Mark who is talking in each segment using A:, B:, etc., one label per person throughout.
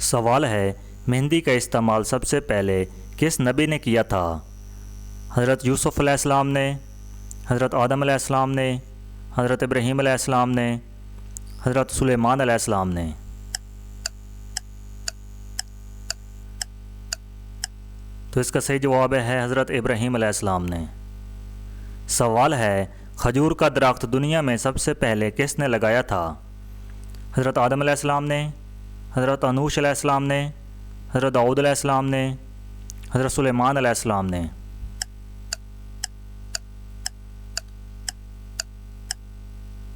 A: سوال ہے مہندی کا استعمال سب سے پہلے کس نبی نے کیا تھا؟ حضرت یوسف علیہ السلام نے، حضرت آدم علیہ السلام نے، حضرت ابراہیم علیہ السلام نے، حضرت سلیمان علیہ السلام نے؟ تو اس کا صحیح جواب ہے حضرت ابراہیم علیہ السلام نے۔ سوال ہے کھجور کا درخت دنیا میں سب سے پہلے کس نے لگایا تھا؟ حضرت آدم علیہ السلام نے، حضرت انوش علیہ السلام نے، حضرت داؤد علیہ السلام نے، حضرت سلیمان علیہ السلام نے؟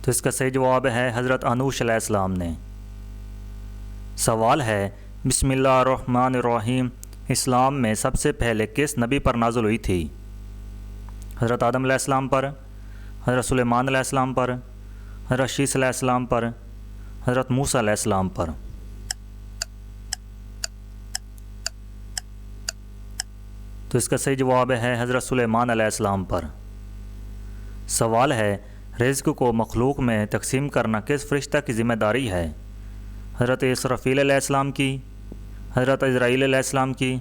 A: تو اس کا صحیح جواب ہے حضرت انوش علیہ السلام نے۔ سوال ہے بسم اللہ الرحمن الرحیم اسلام میں سب سے پہلے کس نبی پر نازل ہوئی تھی؟ حضرت آدم علیہ السلام پر، حضرت سلیمان علیہ السلام پر، حضرت شیس علیہ السلام پر، حضرت موسیٰ علیہ السلام پر؟ تو اس کا صحیح جواب ہے حضرت سلیمان علیہ السلام پر۔ سوال ہے رزق کو مخلوق میں تقسیم کرنا کس فرشتہ کی ذمہ داری ہے؟ حضرت اسرافیل علیہ السلام کی، حضرت عزرائیل علیہ السلام کی،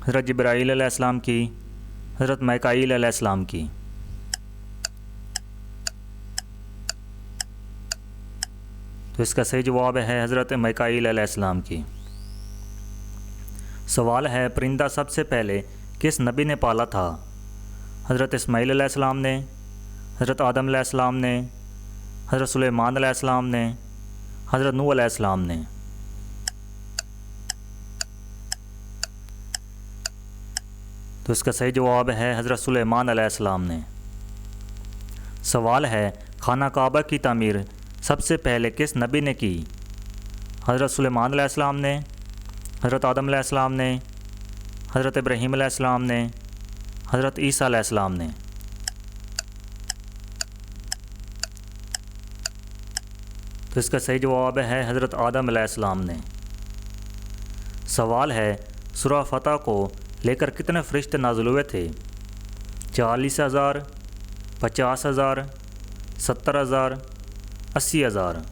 A: حضرت جبرائیل علیہ السلام کی، حضرت میکائیل علیہ السلام کی؟ تو اس کا صحیح جواب ہے حضرت میکائیل علیہ السلام کی۔ سوال ہے پرندہ سب سے پہلے کس نبی نے پالا تھا؟ حضرت اسماعیل علیہ السلام نے، حضرت آدم علیہ السلام نے، حضرت سلیمان علیہ السلام نے، حضرت نوح علیہ السلام نے؟ تو اس کا صحیح جواب ہے حضرت سلیمان علیہ السلام نے۔ سوال ہے خانہ کعبہ کی تعمیر سب سے پہلے کس نبی نے کی؟ حضرت سلیمان علیہ السلام نے، حضرت آدم علیہ السلام نے، حضرت ابراہیم علیہ السلام نے، حضرت عیسیٰ علیہ السلام نے؟ تو اس کا صحیح جواب ہے حضرت آدم علیہ السلام نے۔ سوال ہے سورہ فتح کو لے کر کتنے فرشتے نازل ہوئے تھے؟ 40,000، 50,000، 70,000، 80,000؟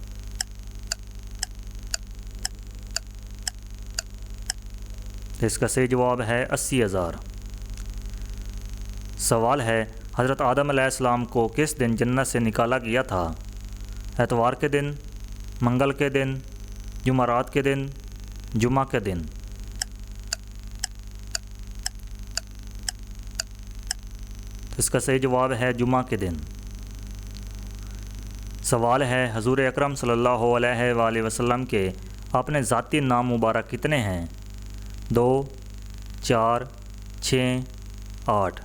A: اس کا صحیح جواب ہے 80,000۔ سوال ہے حضرت آدم علیہ السلام کو کس دن جنت سے نکالا گیا تھا؟ اتوار کے دن، منگل کے دن، جمعرات کے دن، جمعہ کے دن؟ اس کا صحیح جواب ہے جمعہ کے دن۔ سوال ہے حضور اکرم صلی اللہ علیہ وآلہ وسلم کے اپنے ذاتی نام مبارک کتنے ہیں؟ 2، 4، 6، 8؟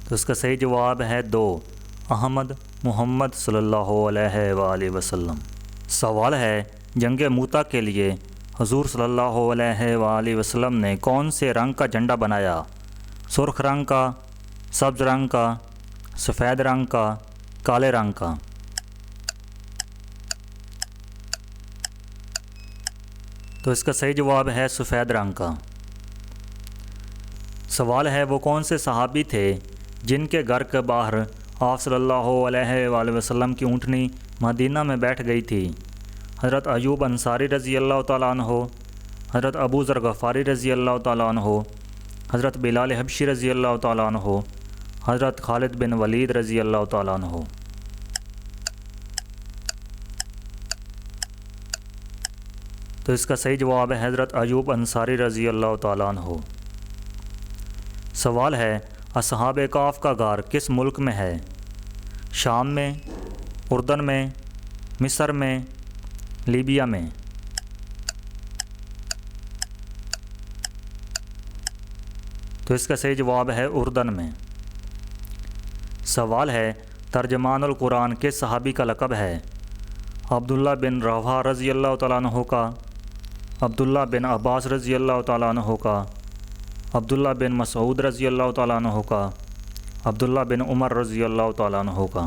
A: تو اس کا صحیح جواب ہے 2، احمد محمد صلی اللہ علیہ وآلہ وسلم۔ سوال ہے جنگ موتا کے لیے حضور صلی اللہ علیہ وآلہ وسلم نے کون سے رنگ کا جھنڈا بنایا؟ سرخ رنگ کا، سبز رنگ کا، سفید رنگ کا، کالے رنگ کا؟ تو اس کا صحیح جواب ہے سفید رنگ کا۔ سوال ہے وہ کون سے صحابی تھے جن کے گھر کے باہر آپ صلی اللہ علیہ وآلہ وسلم کی اونٹنی مدینہ میں بیٹھ گئی تھی؟ حضرت ایوب انصاری رضی اللہ تعالیٰ عنہ، حضرت ابو ذر غفاری رضی اللہ تعالیٰ عنہ، حضرت بلال حبشی رضی اللہ تعالیٰ عنہ، حضرت خالد بن ولید رضی اللہ تعالیٰ عنہ؟ تو اس کا صحیح جواب ہے حضرت ایوب انصاری رضی اللہ تعالیٰ عنہ۔ سوال ہے اصحاب کہف کا غار کس ملک میں ہے؟ شام میں، اردن میں، مصر میں، لیبیا میں؟ تو اس کا صحیح جواب ہے اردن میں۔ سوال ہے ترجمان القرآن کس صحابی کا لقب ہے؟ عبداللہ بن رواحہ رضی اللہ تعالیٰ عنہ کا، عبداللہ بن عباس رضی اللہ تعالیٰ عنہ کا، عبداللہ بن مسعود رضی اللہ تعالیٰ عنہ کا، عبداللہ بن عمر رضی اللہ تعالیٰ عنہ کا؟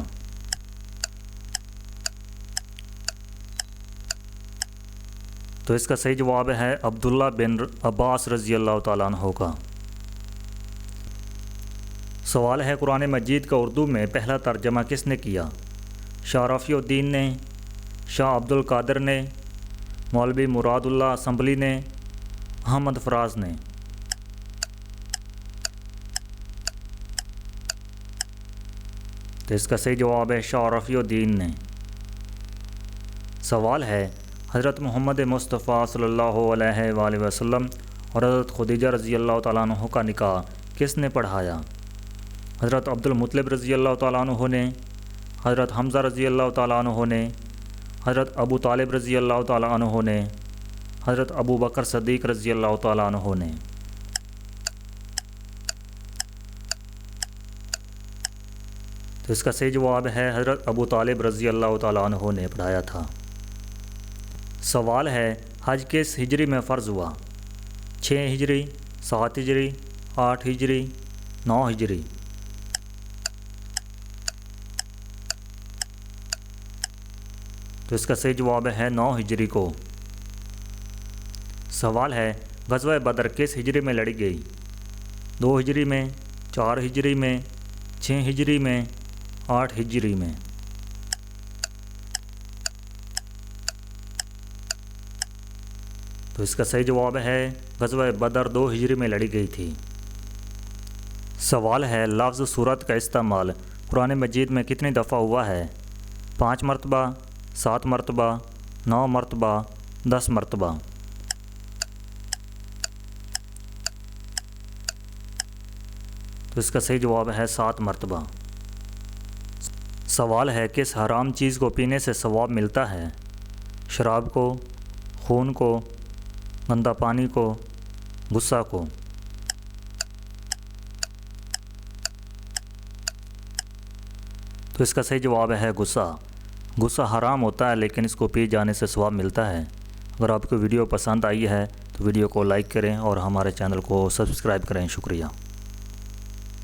A: تو اس کا صحیح جواب ہے عبداللہ بن عباس رضی اللہ تعالیٰ عنہ کا۔ سوال ہے قرآن مجید کا اردو میں پہلا ترجمہ کس نے کیا؟ شاہ رفیع الدین نے، شاہ عبد القادر نے، مولوی مراد اللہ اسمبلی نے، احمد فراز نے۔ تو اس کا صحیح جواب ہے شاہ رفیع الدین نے۔ سوال ہے حضرت محمد مصطفیٰ صلی اللہ علیہ وآلہ وسلم اور حضرت خدیجہ رضی اللہ تعالیٰ عنہ کا نکاح کس نے پڑھایا؟ حضرت عبد المطلب رضی اللہ تعالیٰ عنہ نے، حضرت حمزہ رضی اللہ تعالیٰ عنہ نے، حضرت ابو طالب رضی اللہ تعالیٰ عنہ نے، حضرت ابو بکر صدیق رضی اللہ تعالیٰ عنہ نے۔ تو اس کا صحیح جواب ہے حضرت ابو طالب رضی اللہ تعالیٰ عنہ نے پڑھایا تھا۔ سوال ہے حج کس ہجری میں فرض ہوا؟ 6 ہجری، 7 ہجری، 8 ہجری، 9 ہجری۔ تو اس کا صحیح جواب ہے 9 ہجری کو۔ سوال ہے غزوہ بدر کس ہجری میں لڑی گئی؟ 2 ہجری میں، 4 ہجری میں، 6 ہجری میں، 8 ہجری میں۔ تو اس کا صحیح جواب ہے غزوہ بدر 2 ہجری میں لڑی گئی تھی۔ سوال ہے لفظ صورت کا استعمال قرآن مجید میں کتنی دفعہ ہوا ہے؟ 5 مرتبہ، 7 مرتبہ، 9 مرتبہ، 10 مرتبہ۔ تو اس کا صحیح جواب ہے 7 مرتبہ۔ سوال ہے کس حرام چیز کو پینے سے ثواب ملتا ہے؟ شراب کو، خون کو، گندا پانی کو، غصہ کو۔ تو اس کا صحیح جواب ہے غصہ۔ غصہ حرام ہوتا ہے لیکن اس کو پی جانے سے ثواب ملتا ہے۔ اگر آپ کو ویڈیو پسند آئی ہے تو ویڈیو کو لائک کریں اور ہمارے چینل کو سبسکرائب کریں۔ شکریہ۔